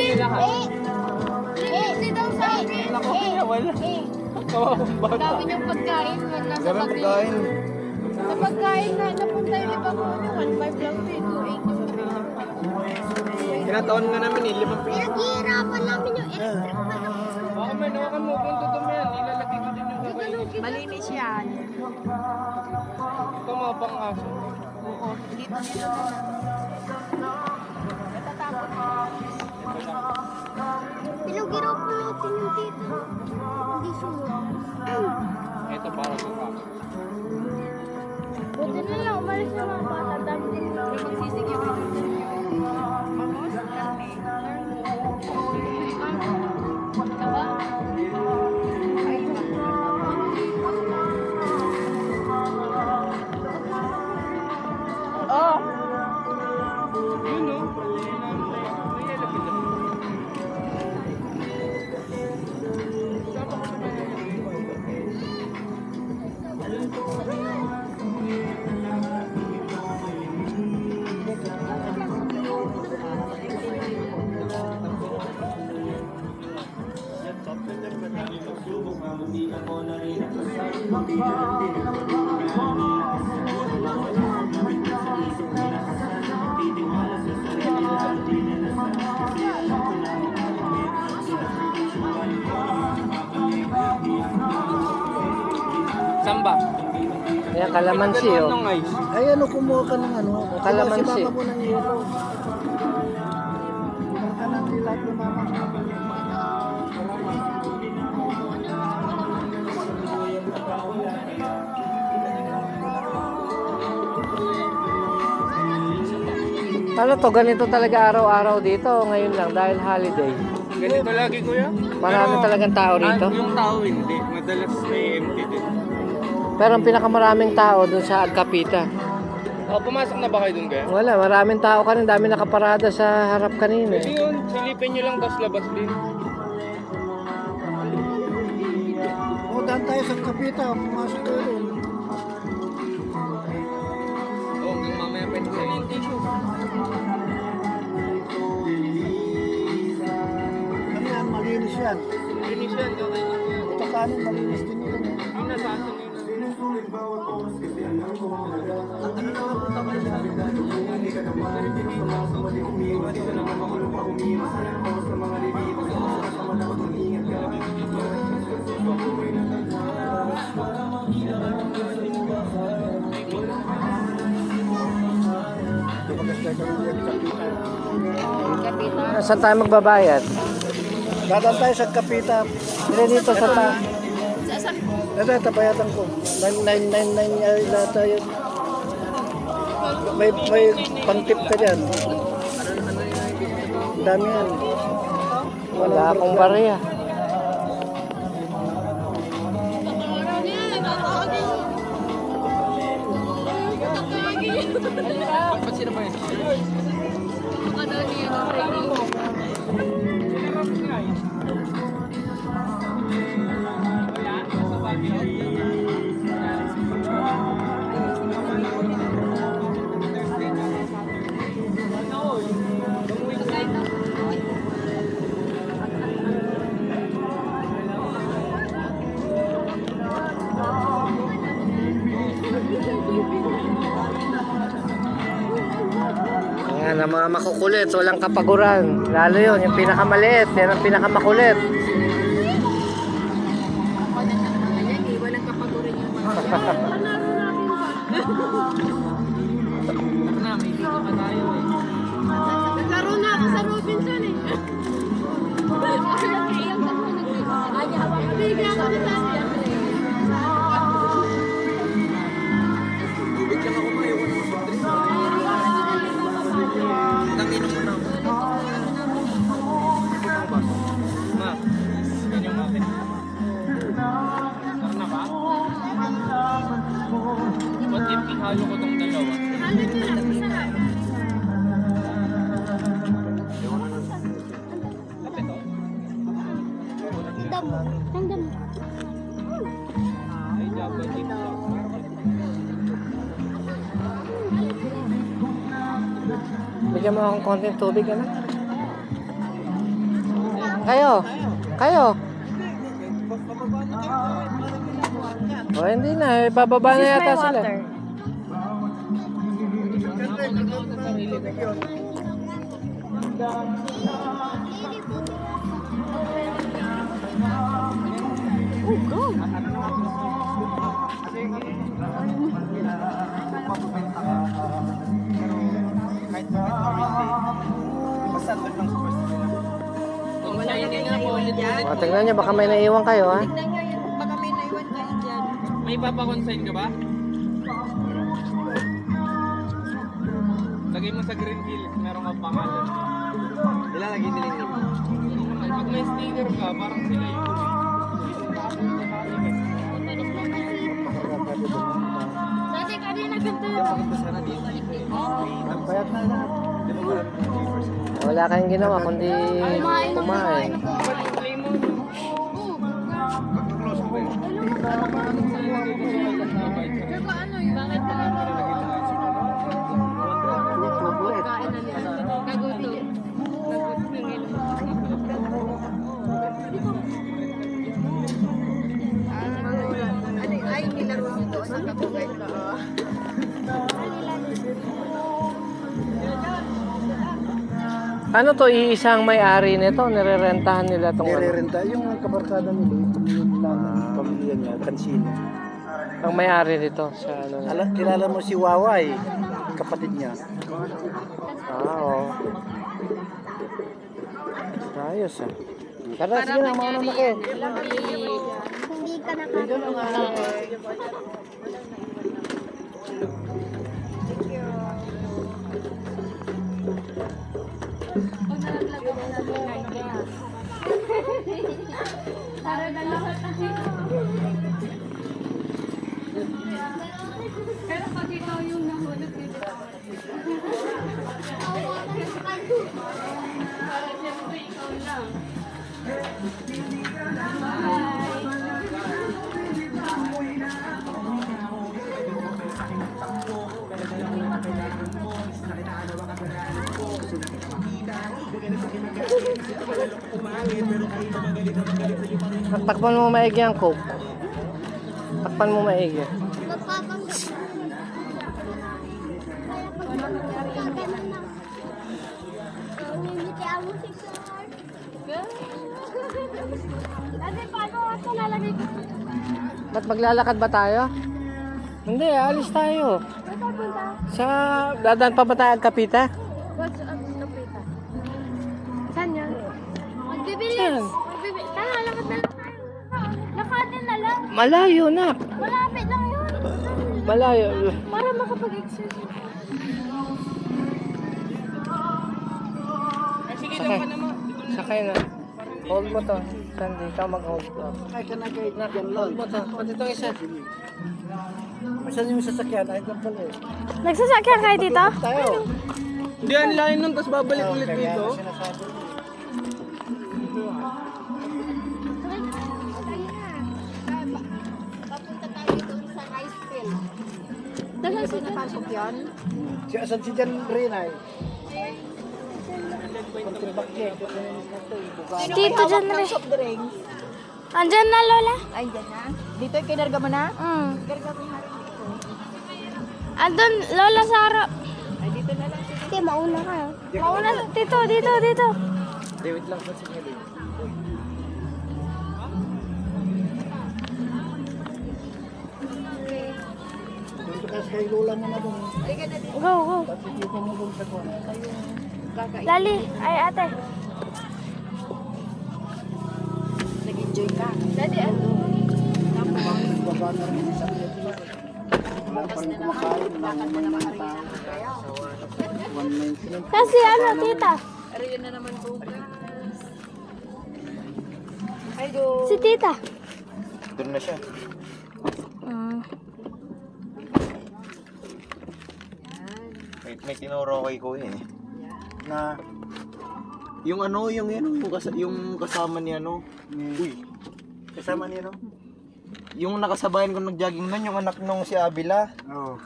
nila ha. Hindi daw sa akin. Naku, wala. Kawawang bata. Dami niyong pagkain. Nasa Ganun pagkain. pagkain. Sa pagkain na napunta yung iba ko. 1.5 lang ito. 2.8. Tinataon nga namin eh, 5 piso. Naghihirapan namin yung electric pa lang. Baka may nawakan mo kung totoo yan. Ilalagay ko din yung kakainin. Malinis yan. Ito mga pang-aso. Oo. Dito sila na. Natatapos. Pinag-iraw pulutin yung tito. Hindi sunod. Ito para sa kaka. Buti na lang, umalis na mga bata. Dami din na magsisigil. Mamos, karne. Diba? Oh! Yun no? May lalapit na. Samba? Ayan, kalamansi oh. Ng ice. Ay, ano, kumuha ka ng ano? Kalamansi. Si mama mo ng yelo. Kumuha ka ng dilat ng mama. Ano to, ganito talaga araw-araw dito, ngayon lang dahil holiday. Ganito lagi kuya? Marami talagang tao rito. Yung tao hindi. Madalas may empty din. Pero ang pinakamaraming tao dun sa Agkapita. Oh, pumasok na ba kayo dun kaya? Wala, maraming tao kanina, dami nakaparada sa harap kanina. Pwede yun. Silipin nyo lang tapos labas din. O, daan tayo sa kapita. Pumasok tayo doon. Oh, hanggang mamaya pwede sa yung tissue. Ano yan, malinis yan. Linis yan. Okay. Ito kanin, malinis din yun. Yung nasa atin yun. Saan tayo magbabayad? Dadaan tayo sa kapita. Hindi dito sa ta. Ito, tabayatan ko. 999 ay lahat tayo. May pang-tip ka dyan. Dami yan. Wala akong barya. Ba't sino ba yun? Ayan, ang mga makukulit, walang kapaguran. Lalo yun, yung pinakamaliit, yan ang pinakamakulit. Walang kapagurin yung mga. Na, may dito ka tayo eh. Naglaro na ako sa Robinson eh. Bigla ako na sabi. Bigyan ako kayo. Tanginom mo na ako. Ma, yan yung akin. Tara na ba? Ba't ipihalo ko tong dalawa? Halo nyo lang, masarap. Kapit o? Ang damo. Ang damo. Ay, Java, jeep shop. Bigyan mo akong konting tubig, ano? Kayo. Kayo. O, hindi na. Bababa na yata sila. Oh, go! Kung wala hindi nga po ulit yan. O, tingnan nyo. Baka may naiwan kayo, ha? Tignan nyo yun. Baka may naiwan kayo dyan. May papakonsign ka ba? Lagay mo sa green hill, meron kang pangalan. Ilalagay nila yun. Pag may sticker ka, parang sila yung Dati kanina ganito yun. Bayad na lahat. Wala kayong ginawa kundi kumain. play mo. Ano yun? Bakit kain na nila? Nagutom. Ay, nilaro nito sa kapugay ka. Ano to, iisang may-ari nito? Nirerentahan nila itong ano? Nire-renta. Yung kabarkada nila, yung namin, pamilya niya, Kansino. Ang may-ari nito sa ano? Kilala mo si Waway, kapatid niya. Oo. Ayos ah. Tara, sige na, mauna na kayo. Hindi ka nakakita. Pero pag ikaw yung nahulog dito. Parang siyempre ikaw lang. Takpan mo maigi ang coke. Takpan mo maigi. Ate, paano ako lalagay ko? Ba't maglalakad ba tayo? Hindi, alis tayo. Saan punta? Sa dadaan pa ba tayo ang Kapita? What's up, Lupita? Saan yun? Magbibilis. Saan? Magbibilis. Tara, lakad na lang tayo. Lakatin na lang. Malayo na. Malapit lang yun. Malayo. Para makapag-exercise. Sige Sakay. lang pa naman. Sakay na. Hold mo to. Sandy, ikaw mag-hold to. Ay, ka na guide na dyan Hold lang. mo to. Pati itong isa. Masan yung sasakyan? Ay, dyan pala eh. Nagsasakyan kayo dito? Tayo. Hindi, ang layo nun, tapos babalik ulit dito. Sinasabi. Papunta tayo doon sa rice field. Dagan sa napasok yun? Si asan si Jan Rinay? Kontribak niya. Dito dyan na rin. Andyan na, Lola. Ay, dyan na? Dito yung kinarga mo na? Kinarga mo na rin dito. Andun, Lola, sa harap. Ay, dito na lang. Sige, mauna ka. Mauna, dito. David lang sa signal eh. Dito ka kay Lola mo na doon. Go. Tapos dito mo doon sa kwan. Lali, ay ate. Nag-enjoy ka. Daddy, ano? Baba na rin sa kanya. Wala pa rin kumakain. Wala pa rin mga tao. 199. Kasi ano, tita? Si tita. Doon na siya. May tinuro kay Kuya eh. Na Yung ano, yung kasama ni ano. Uy, kasama niya no? yung nakasabayan ko nag-jogging nun, yung anak nung si Abila. Oo.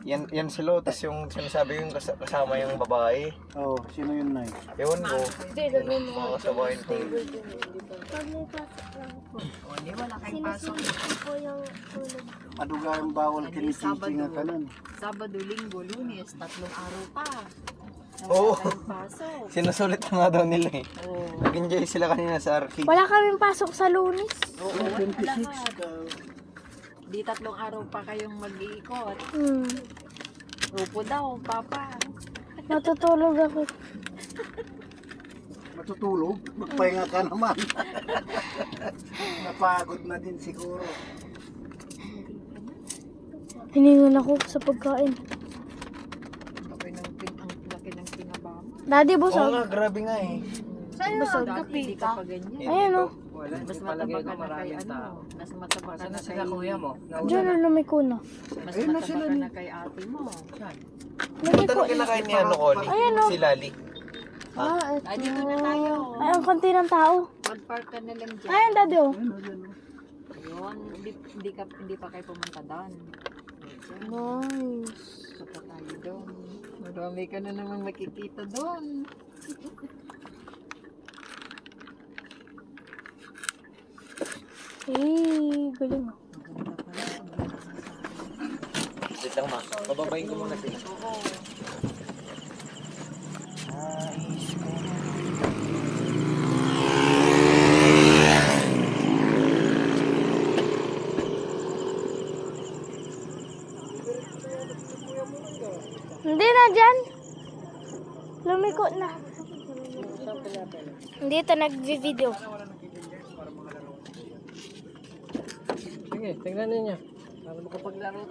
Yan sila, tapos yung sinasabi yung kasama yung babae. Oh, sino yun, Nay? Ewan ko. Yung mga kasabayan ko. Aduga yung bawal kinikiking nga kanan. Sabado, Linggo, Lunes, 3 araw pa. Oo. Pasok. Sinusulit na nga daw nila eh. Oo. Nag-enjoy sila kanina sa arcade. Wala kaming pasok sa Lunes. Oo, 26 lahat. ka. Di 3 araw pa kayong mag-iikot. Hmm. Upo daw, Papa. Natutulog ako. Matutulog? Magpahinga ka naman. Napagod na din siguro. Hiningan ako sa pagkain. Ang laki ng pinabama. Daddy, Oo busog. nga, grabe nga eh. Busog. Dati hindi ka pa ganyan. Ayan o. Wala, Mas hindi mataba palagay ka ko na kay maraming ano. tao. Mas mataba ka Saan na na kay... sila kuya mo? Diyan ang lumiko na. Mas Ayun na mataba sila ka ni- na kay ate mo. Ito nung kinakain ni ano, Connie? Ayan, oh. Si Lali. Ah, Ay, dito na tayo. Ay, ang konti ng tao. Mag-park ka na lang dyan. Ayan, daddy oh. Yun, hindi pa kayo pumunta doon. Nice. Punta tayo doon. Marami ka na naman makikita doon. Galing oh. Wait lang ma. Pababayin ko muna sila. Hindi na dyan. Lumiko na. Dito nag-video. Sige, tingnan ninyo. Para makapaglaro.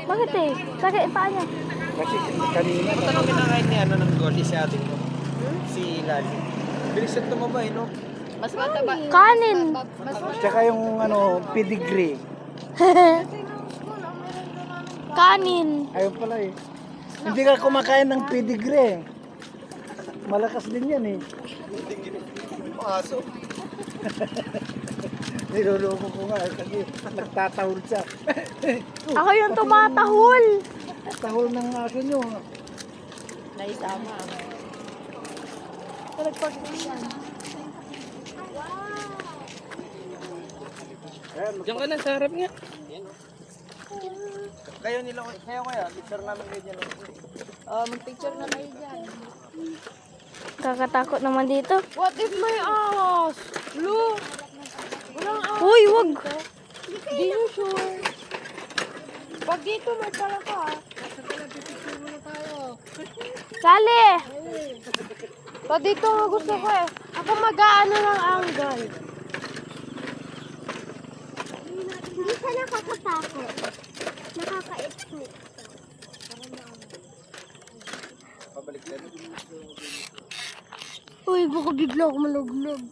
Bakit eh? Sakit paa niya. Kasi kanina. Ito nung kinakain ni ano ng Goldie si ating mo. Si Lali. Bilis at tumaba eh, no? Mas mataba. Kanin. Tsaka yung ano, pedigree. Kanin. Ayun pala eh. Hindi ka kumakain ng pedigree. Malakas din yan eh. Aso. Niloloko ko nga kasi nagtatahol siya. Ako yung tumatahol. Tahol ng aso nyo. Naisama. Diyan ka na sa harap nga. Kayo nila, kayo kaya, picture namin kayo dyan. Mag-picture na kayo dyan. Kakatakot naman dito. What if may ahas? Lu! Uy, wag. Di nyo sure. Pag dito may pala ka. Sali. Pa dito nga gusto ko eh. Ako mag-aano ng angle. Hindi siya nakakatakot. Nakaka-excite. Pabalik din. Uy, baka bigla ako malugnog.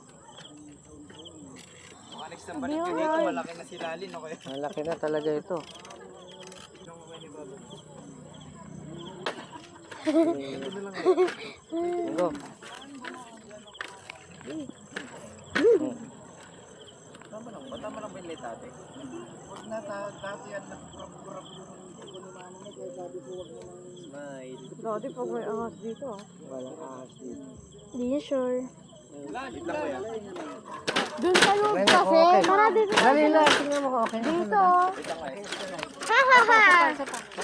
Mga next time balik ka dito, malaki na si Lali, no kayo? Malaki na talaga ito. Go. Tama lang ba yung late ate? Huwag na dati yan nagkurap-kurap yung ano mo kaya sabi ko huwag mo nang Smile. Dati pag may angas dito ah. walang ahas dito. Hindi niya sure. Wait lang kuya. Doon sa loob Tingnan kasi. ko, okay. Tara dito. Dali lang, tingnan mo ko okay. Dito. Wait lang kuya. Ha ha ha.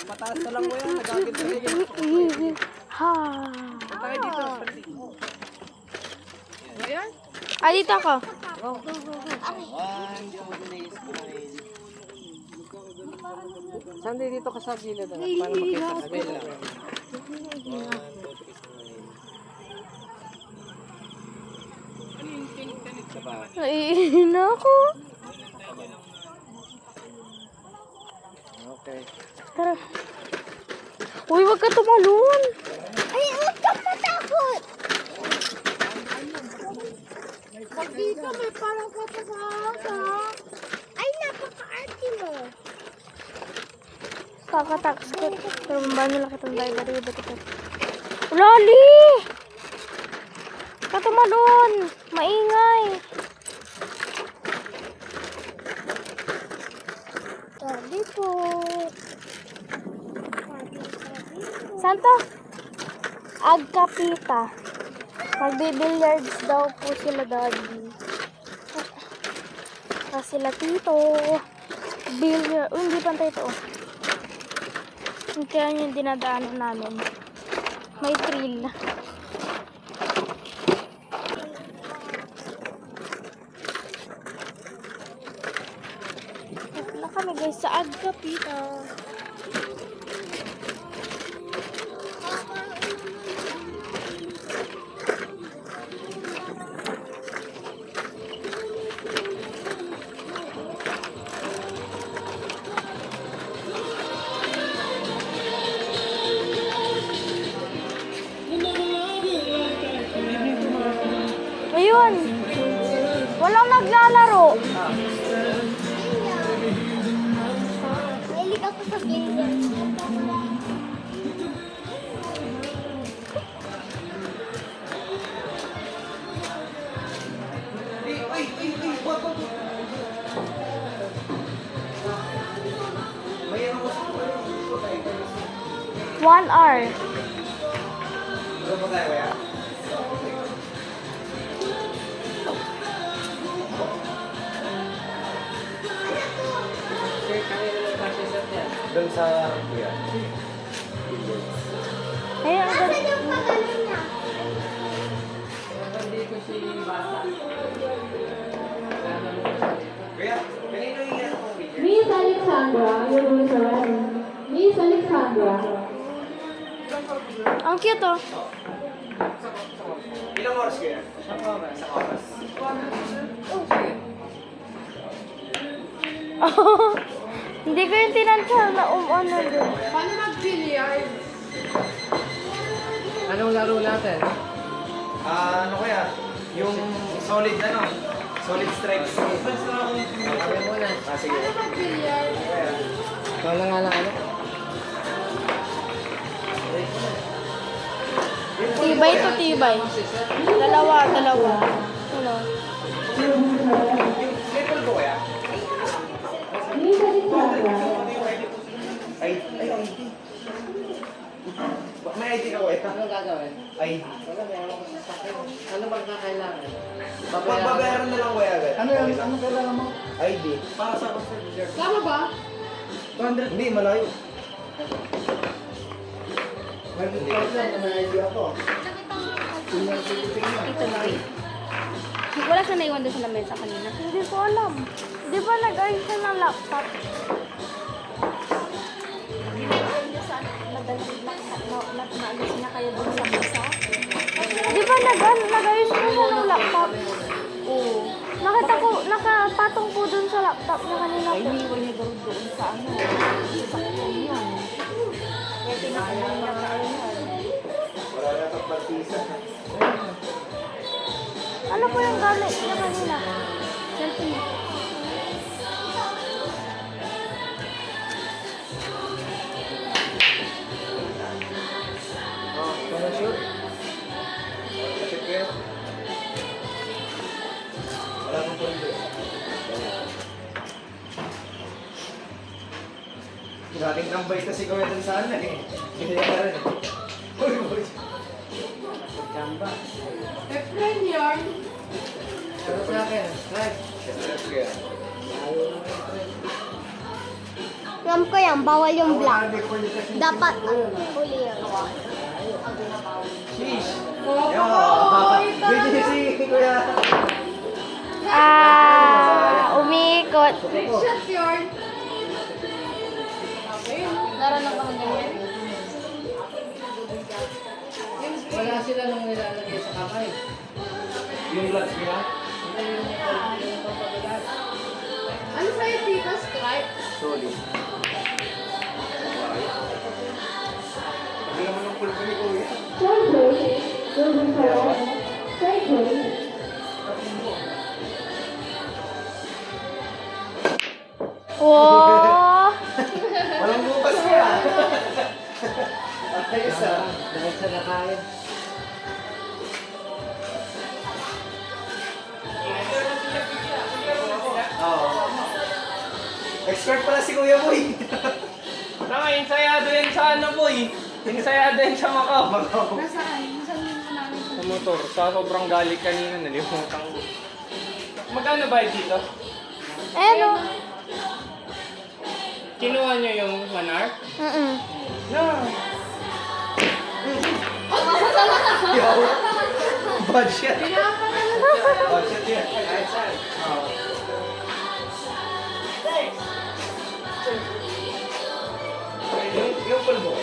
Mataas na lang kuya, nagagit sa iyo. Ha. Tayo dito. Ah, dito ako. Saan dito ka sa gilid? Para makita ka dito. Naiihina ako. Okay. Tara. Uy, wag ka tumalon. Ay, wag ka matakot. Pag dito may parang ka sa house, ay, napaka-arty mo. Kakatakas ko. Pero mabano lang kitang dahil ba ito? Loli! Katumalon! Maingay! Dito. Saan to? Agkapita. Magbe-billiards daw po sila daddy. Tapos sila tito. Billiard. Hindi pantay ito. Kaya yung dinadaanan namin. May thrill. Ito na kami guys sa Agkapita. Ayun. Walang naglalaro. Mahilig ako sa billiard. One hour. Doon sa kuya. Ayun, ang ganda. Kuya, kanino yung yan akong video? Miss Alexandra, your rules are ready. Miss Alexandra. Ang cute oh. Ilang oras kuya? Isang oras. Hindi ko yung tinansya na ano dun. Paano mag-billiard? Anong laro natin? Ano kaya? Yung solid solid strikes. Sabi mo na. Sige. Paano mag-billiard? Ikaw na nga lang ano? Tibay to tibay. Dalawa. Ano? May pulbo kaya? Miss Alexandra. Ay, ID. May ID ka kuya? Anong gagawin? ID. Wala, meron ako sa sakit. Ano bang kakailangan? Babayaran na lang kuya agad. Ano yan? Ano kailangan mo? ID. Para sa procedure. Tama ba? 200. Hindi, malayo. May 2,000 na may idea ako. Ito na. Wala siya naiwan doon sa lamesa kanina. Hindi ko alam. Di ba nag-ayos siya ng laptop? Naalis niya kayo doon sa mesa? Di ba nag-ayos na siya ng laptop? Oo. Nakita ko, nakapatong po doon sa laptop niya kanina. Ay, iniwan niya doon sa ano. Sa phone yun. Kaya tinakalan niya ka Wala na itong partisa. Ano po yung gamit niya kanina? Cellphone niya. Wanna shoot? Shoot kuya? Wala pong pulbo. Dating tambay kasi kuya dun sana eh. Hindi ka rin eh. Uy. Chamba. Friend yarn. Pero sa akin, right? Kuya. Alam ko yan, bawal yung black. Dapat huli yan. Sheesh. Oy, Busy si kuya. Umiikot. shot yarn. Laro na ba ganyan? Wala sila nung nilalagay sa kamay. Yung vlogs kuya? Yung pampagulat. Ano sa'yo, tita? Stripe? Solid. Hindi naman ang pulbo ni kuya. Third place. Your rules are ready. Third place. Wow! Walang bukas kuya. Ayos ah. Dahil sa nakain. Oo. Expert pala si Kuya Boy. Tama, insayado yan sa ano, boy. Insayado yan sa Macau. Nasaan? Nasaan yung namin? Sa motor. Sa sobrang galit kanina, nalimutan ko. Magkano ba dito? Ano? Kinuha nyo yung manar? No. Bad shot. Bad shot yan. Yung pulbo.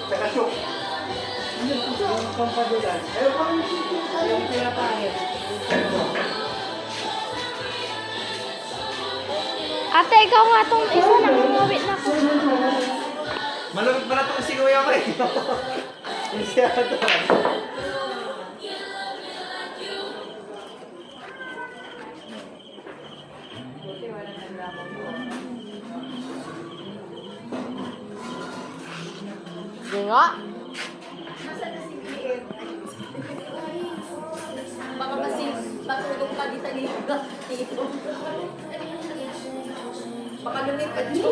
Saka shook. Yung pampadulan. Yung pinapangit. Ate, ikaw nga tong isa, nakangawit na ko. Malapit pala itong si Kuya Boy. Insiyado. Hindi nga. Baka kasi matulog ka dito dito. Baka lumipad dito.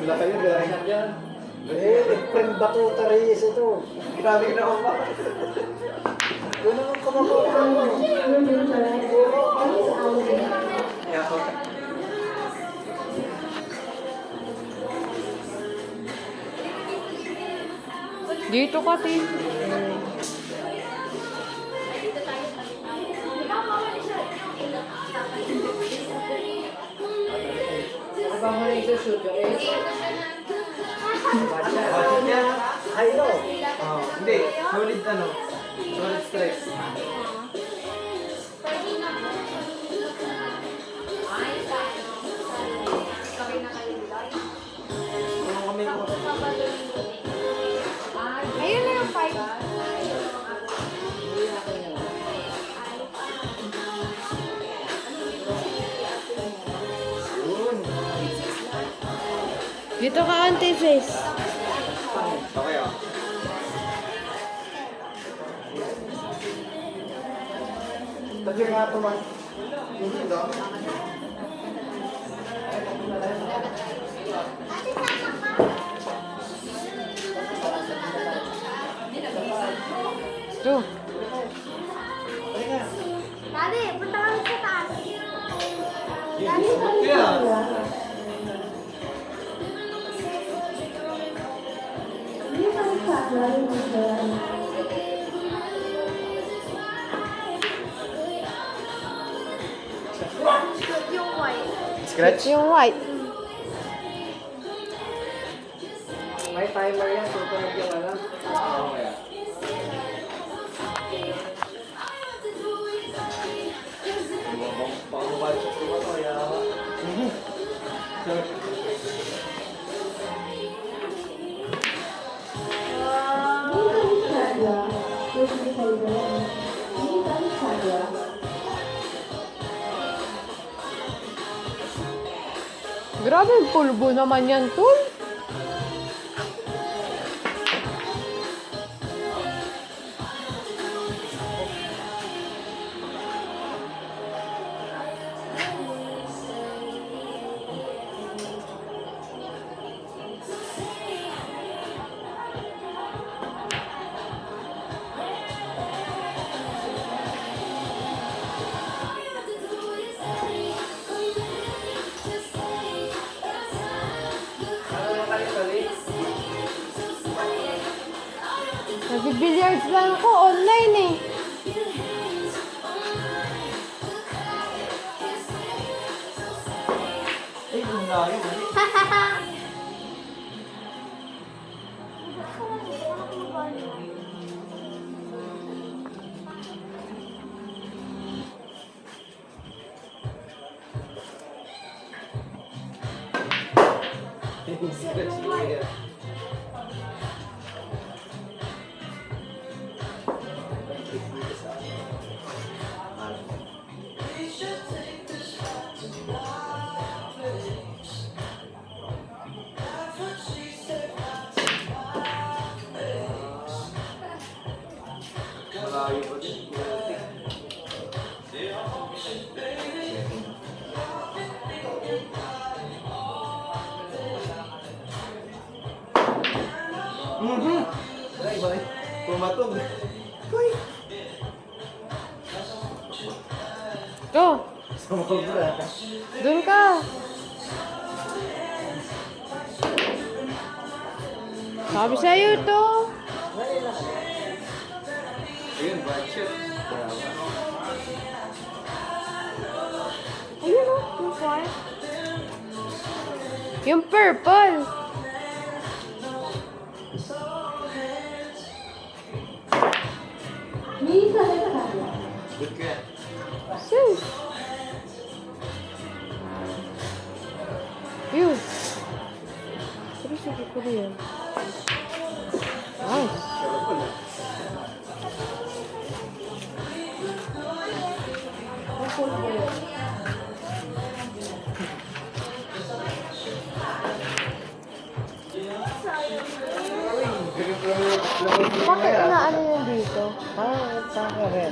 Wala kayo, gaya dyan. Friend Batuta Reyes ito. Grabe na ako ba? Doon naman kumakawa mo. Ay ako. Dito ka, Tin. Budget yan. Haylo. Hindi. Solid ano. Solid stress. Ano kami ko? Ayun na yung 5. Dito ka, Auntie Sis. Okay ah. Tagyan nga ito man. Hindi lang. Ito. Daddy, punta kami sa taas. Yeah. Yung white. Scratch? Yung white. May timer yan, susunod yung ano. Baka budget ko ba ito? Yawa. Grabe, pulbo naman yan, Tol. Nag-billiards lang ako online eh. Ay, ang layo. Scratch yun yan. Malayo pa din. Pumatog. Go! Sumobra. Doon ka! Sabi sa'yo ito! Ayun, bad shot. Ayun o, yung white. Yung purple! Misa Lestado. Good ka. Sus! Yun! Pero sige ko na yun. Nice! Bakit inaano yun dito? Saka rin.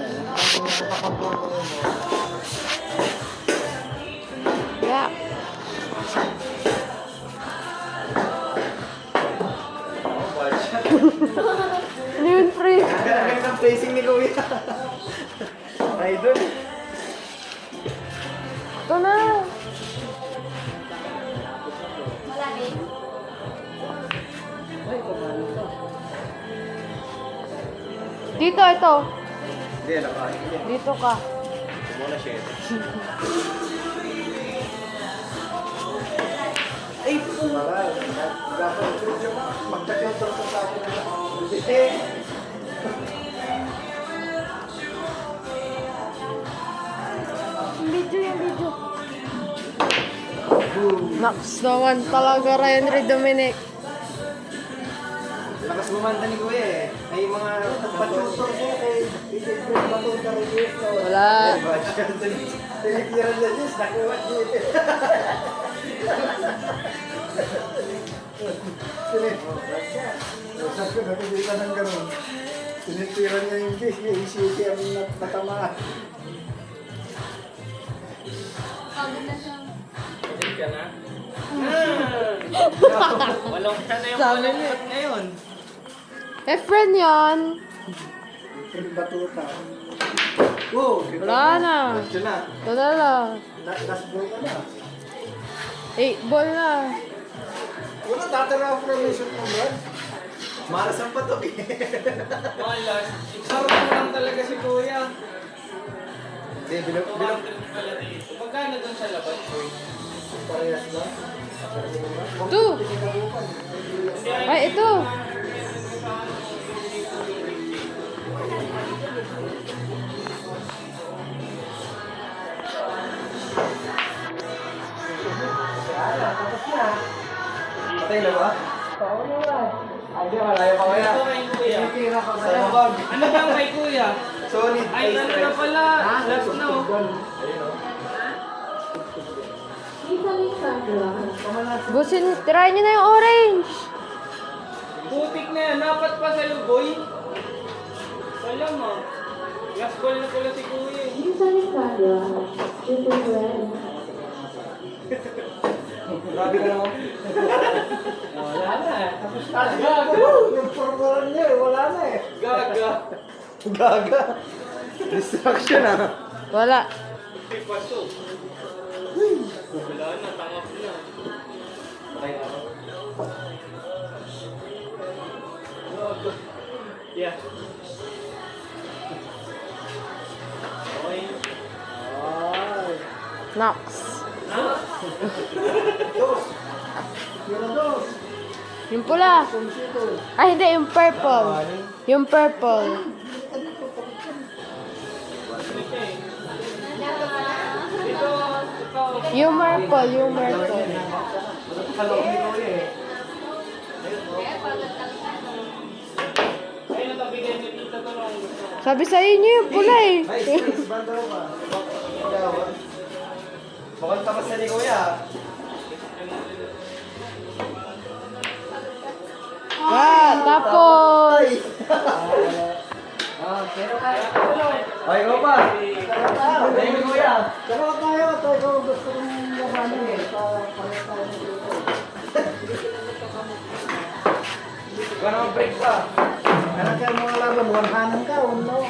Yeah. Bad shot. Ano yun, pre? Gagawin ng placing ni Kuya. Idol. Ito na! Dito, ito. Hindi, nakain niya. Dito ka. Muna siya. Ay, pumaral. Dapat yung magtakantor sa akin na eh. Video yung video. Naks naman talaga, Henry Dominic. Lakas bumanda ni Kuya eh. May mga Patutor niya kay Bigay Batutor Reyes. Wala. bad shot. Tinitiran niya Diyos, nakuha niya. Sabi ko, nakikita ng gano'n. Tinitiran niya yung Diyos, yung isisi ang natamaan. Hindi ka na. Walang ka na yung Sabi walang niya. shot ngayon. Friend yan. Yung batuta. Oh, Wala na. Ito na. Ito na lang. last ball ka na. 8 ball na. Wala, tatara ang formation mo, Brad. Maras ang patok eh. Malas. Sarap lang talaga si Kuya. Hindi, bilog. Pala dito. Magkano dun sa labas? Parehas ba? 2. Ay, ito. Patay na ba? Hindi, malayo pa kaya. Ito kay Kuya. Sa labag. Ano bang kay Kuya? Solid. Ay, ano na pala? Last na oh. Misa Lestado. Busin, try nyo na yung orange. Putik na yan. Dapat pa sa lugoy. Salam ah. Last ball na pala si Kuya eh. Misa Lestado. Triple red. Grabe ka naman. Wala na. Yung formulan niya, wala na eh. Gaga. Gaga. Distraction ah. Wala. Hindi paso. Wala na. Tangap na. Patay na ako. Yeah. Okay. Nox. Yung pula. Ay, hindi. Yung purple. Yung purple. Yung purple. Yung purple. Kalawag ni Kuya eh. Ayun, nabigay ni Tita to lang. Sabi sa inyo yung pula eh. Nice, nice. Banda ko ba? Mukhang tapas na ni Kuya. Tapos. Ay, ko pa. Thank you, Kuya. Pero tayo, tayo gusto kong labanan eh. Pareho tayo dito. Wala naman break pa. Ano kaya mga laban, warhanan ka, no?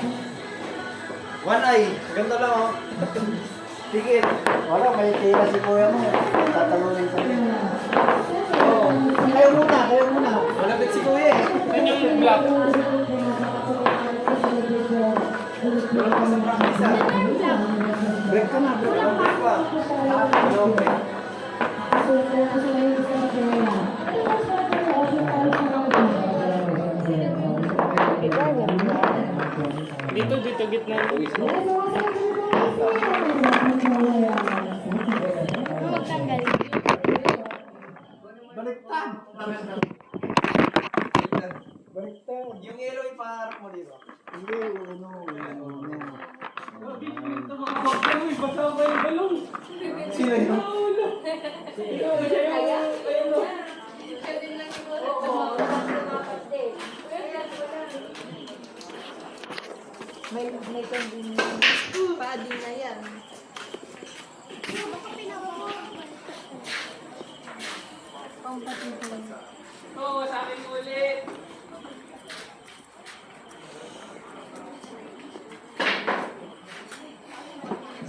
One eye. Ganda lang oh. Tikit. Wala, may tira si kuya mo. Tatalunin ka rin. Kayo muna, kayo muna. Malapit si kuya eh. Yan yung black. Wala pa sa practice ah. Break ka na, break. Walang break pa. Ano break? Dito, gitna. Baliktad. Baliktad. Yung yellow ipaharap mo dito. Hindi, ano. Uy, basa ba yung balong? Sino yun? May kanding paading na yan. Oo, sa akin ulit.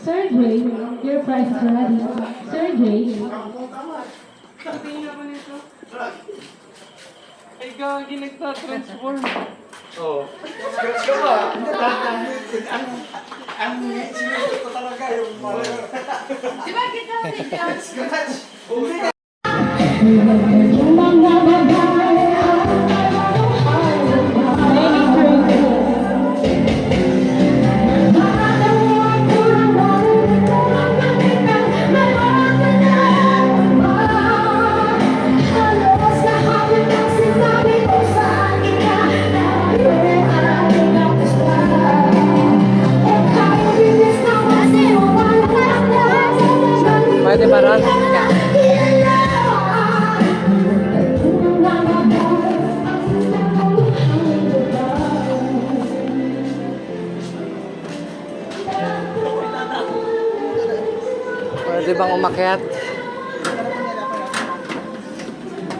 Sir Jay, your prize is ready. Sir Jay, Tingin ako nito. Ay, gagi, nagtatransform. Oo. Scratch ka ba? Ang sinusunod ko talaga yung Di ba kita Scratch! Pwede ba ron? Pwede bang umakyat?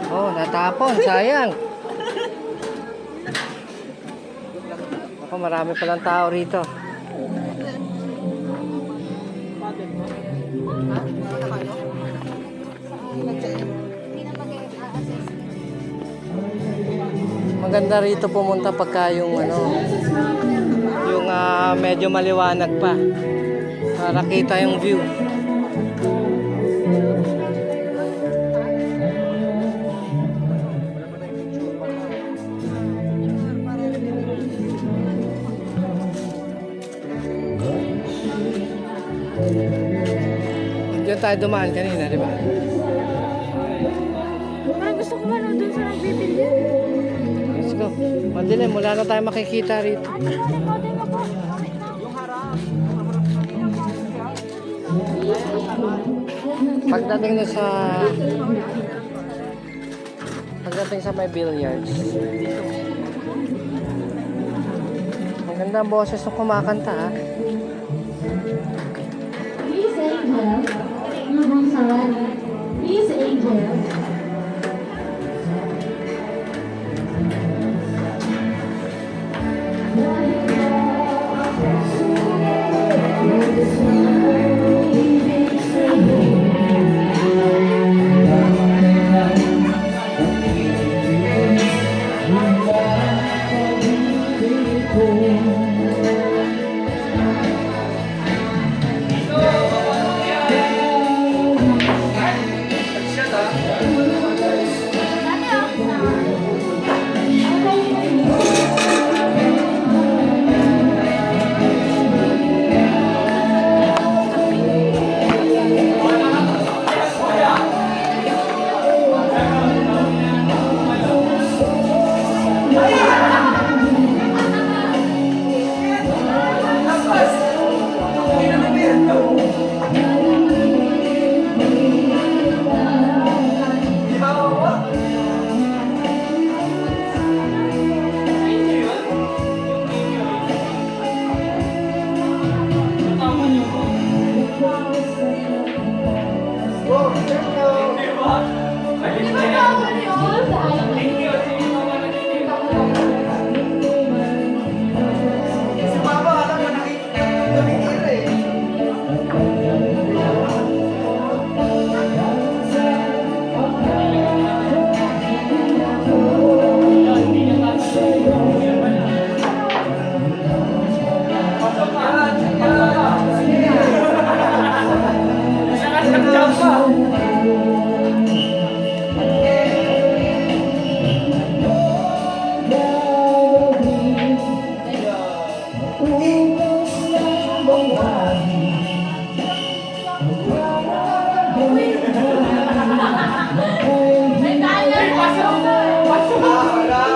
Oh, natapon. Sayang. Ako, marami palang tao rito. Maganda rito pumunta pagka yung yung medyo maliwanag pa para kita yung view. Diyan tayo dumaan kanina, di ba? Parang gusto ko manood dun sa nagbibilyan. Let's go. Madilim, wala na tayo makikita rito. Pagdating na sa may billiards. Ang ganda ang boses ng kumakanta ha. Miss Angel, your rooms are ready. Miss Angel. Nag-shot ah.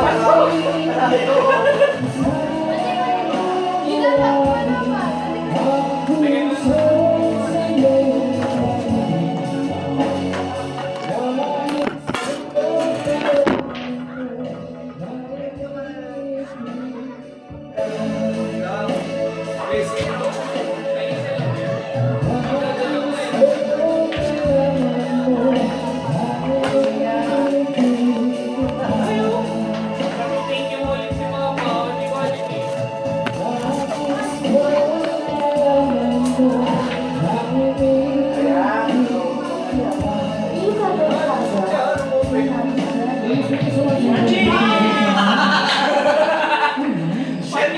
Thank you ulit si Mama. Hindi ko alam eh.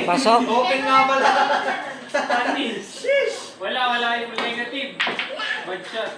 Pasok. Open nga pala. Panis. Wala yung negative. Bad shot.